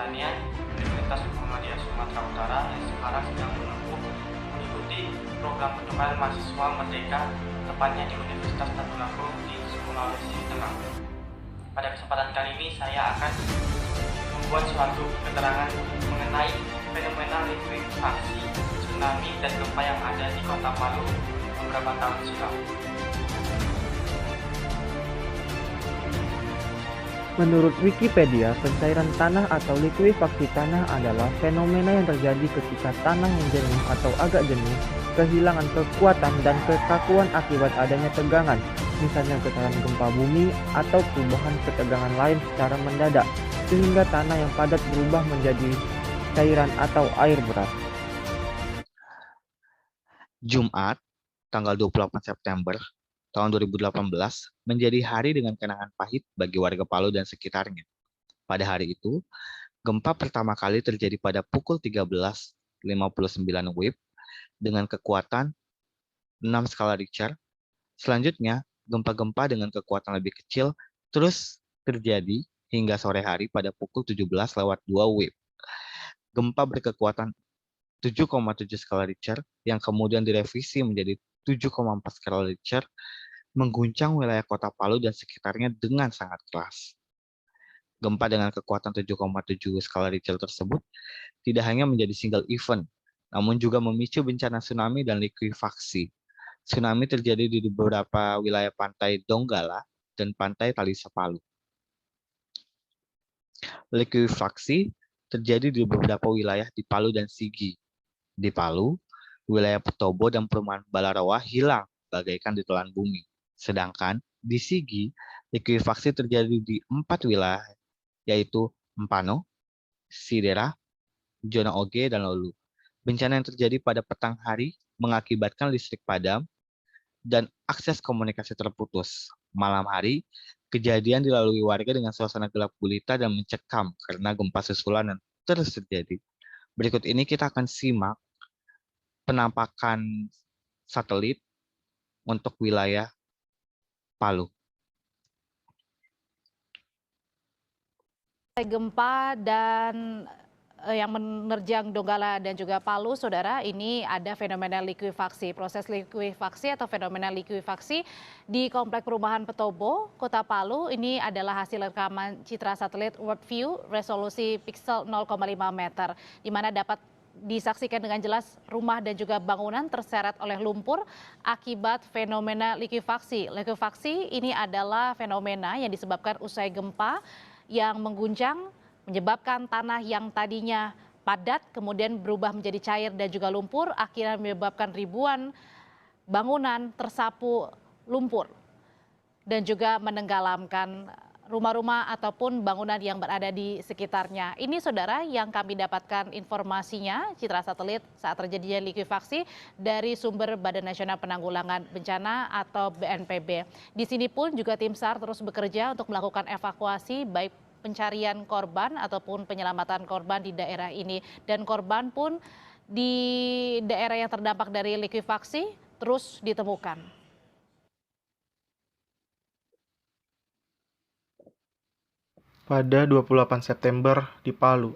Pertanian Universitas Muhammadiyah Sumatera Utara yang sekarang sedang mengikuti program pertukaran mahasiswa merdeka, tepatnya di Universitas Tadulako di Sulawesi Tengah. Pada kesempatan kali ini saya akan membuat suatu keterangan mengenai fenomena likuifaksi, tsunami, dan gempa yang ada di Kota Palu beberapa tahun silam. Menurut Wikipedia, pencairan tanah atau likuifaksi tanah adalah fenomena yang terjadi ketika tanah yang jenuh atau agak jenuh, kehilangan kekuatan dan kekakuan akibat adanya tegangan, misalnya getaran gempa bumi atau perubahan ketegangan lain secara mendadak, sehingga tanah yang padat berubah menjadi cairan atau air berat. Jumat, tanggal 28 September tahun 2018 menjadi hari dengan kenangan pahit bagi warga Palu dan sekitarnya. Pada hari itu, gempa pertama kali terjadi pada pukul 13.59 WIB dengan kekuatan 6 skala Richter. Selanjutnya, gempa-gempa dengan kekuatan lebih kecil terus terjadi hingga sore hari pada pukul 17.02 WIB. Gempa berkekuatan 7,7 skala Richter yang kemudian direvisi menjadi 7,4 skala Richter mengguncang wilayah Kota Palu dan sekitarnya dengan sangat keras. Gempa dengan kekuatan 7,7 skala Richter tersebut tidak hanya menjadi single event, namun juga memicu bencana tsunami dan likuifaksi. Tsunami terjadi di beberapa wilayah pantai Donggala dan pantai Talisa Palu. Likuifaksi terjadi di beberapa wilayah di Palu dan Sigi. Di Palu, wilayah Petobo dan perumahan Balarawa hilang bagaikan ditelan bumi. Sedangkan di Sigi, likuifaksi terjadi di 4 wilayah, yaitu Empano, Sidera, Jona Oge, dan Lolu. Bencana yang terjadi pada petang hari mengakibatkan listrik padam dan akses komunikasi terputus. Malam hari, kejadian dilalui warga dengan suasana gelap gulita dan mencekam karena gempa susulan yang terus terjadi. Berikut ini kita akan simak penampakan satelit untuk wilayah Palu. Gempa dan yang menerjang Donggala dan juga Palu, saudara, ini ada fenomena likuifaksi. Proses likuifaksi atau fenomena likuifaksi di Komplek Perumahan Petobo, Kota Palu, ini adalah hasil rekaman citra satelit World View resolusi piksel 0,5 meter, di mana dapat disaksikan dengan jelas rumah dan juga bangunan terseret oleh lumpur akibat fenomena likuifaksi. Likuifaksi ini adalah fenomena yang disebabkan usai gempa yang mengguncang, menyebabkan tanah yang tadinya padat kemudian berubah menjadi cair dan juga lumpur, akhirnya menyebabkan ribuan bangunan tersapu lumpur dan juga menenggelamkan rumah-rumah ataupun bangunan yang berada di sekitarnya. Ini, saudara, yang kami dapatkan informasinya, citra satelit saat terjadinya likuifaksi dari sumber Badan Nasional Penanggulangan Bencana atau BNPB. Di sini pun juga tim SAR terus bekerja untuk melakukan evakuasi baik pencarian korban ataupun penyelamatan korban di daerah ini. Dan korban pun di daerah yang terdampak dari likuifaksi terus ditemukan. Pada 28 September di Palu,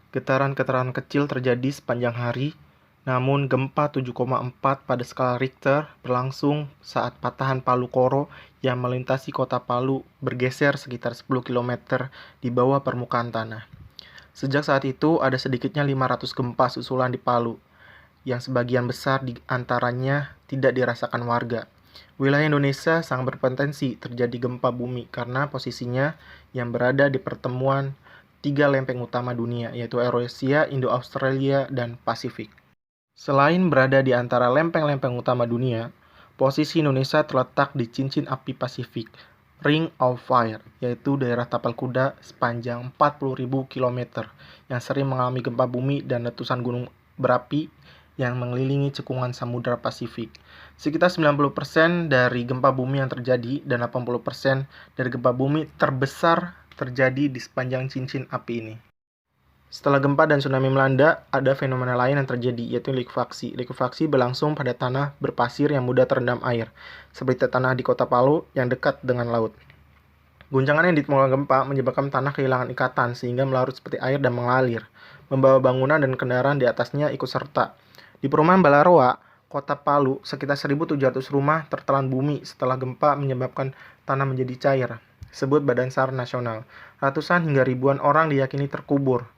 getaran-getaran kecil terjadi sepanjang hari, namun gempa 7,4 pada skala Richter berlangsung saat patahan Palu Koro yang melintasi kota Palu bergeser sekitar 10 km di bawah permukaan tanah. Sejak saat itu ada sedikitnya 500 gempa susulan di Palu, yang sebagian besar di antaranya tidak dirasakan warga. Wilayah Indonesia sangat berpotensi terjadi gempa bumi karena posisinya yang berada di pertemuan 3 lempeng utama dunia, yaitu Eurasia, Indo-Australia, dan Pasifik. Selain berada di antara lempeng-lempeng utama dunia, posisi Indonesia terletak di cincin api Pasifik, Ring of Fire, yaitu daerah tapal kuda sepanjang 40.000 km yang sering mengalami gempa bumi dan letusan gunung berapi yang mengelilingi cekungan Samudra Pasifik. Sekitar 90% dari gempa bumi yang terjadi dan 80% dari gempa bumi terbesar terjadi di sepanjang cincin api ini. Setelah gempa dan tsunami melanda, ada fenomena lain yang terjadi, yaitu likuifaksi. Likuifaksi berlangsung pada tanah berpasir yang mudah terendam air, seperti tanah di Kota Palu yang dekat dengan laut. Guncangan yang ditimbulkan gempa menyebabkan tanah kehilangan ikatan sehingga melarut seperti air dan mengalir, membawa bangunan dan kendaraan di atasnya ikut serta. Di perumahan Balaroa, kota Palu, sekitar 1.700 rumah tertelan bumi setelah gempa menyebabkan tanah menjadi cair, disebut Badan SAR Nasional. Ratusan hingga ribuan orang diyakini terkubur.